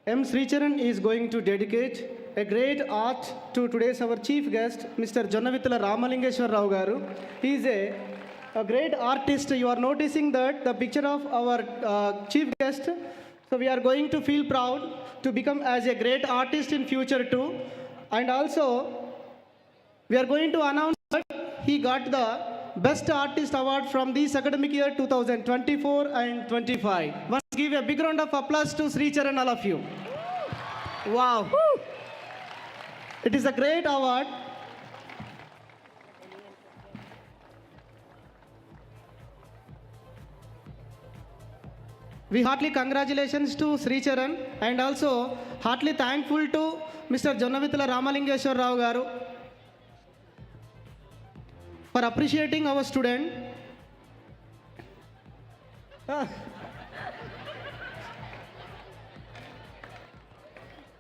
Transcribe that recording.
M. Sricharan is going to dedicate a great art to today's our chief guest, Mr. Jonnavitala Ramalingeshwar Rao Garu. He is a great artist. You are noticing that the picture of our chief guest. So we are going to feel proud to become as a great artist in future too. And also, we are going to announce that he got the Best Artist Award from this academic year 2024 and 25. Once give a big round of applause to Sricharan, all of you. Wow. It is a great award. We heartily congratulations to Sricharan and also heartily thankful to Mr. Jonnavitala Ramalingeshwar Rao Garu for appreciating our student.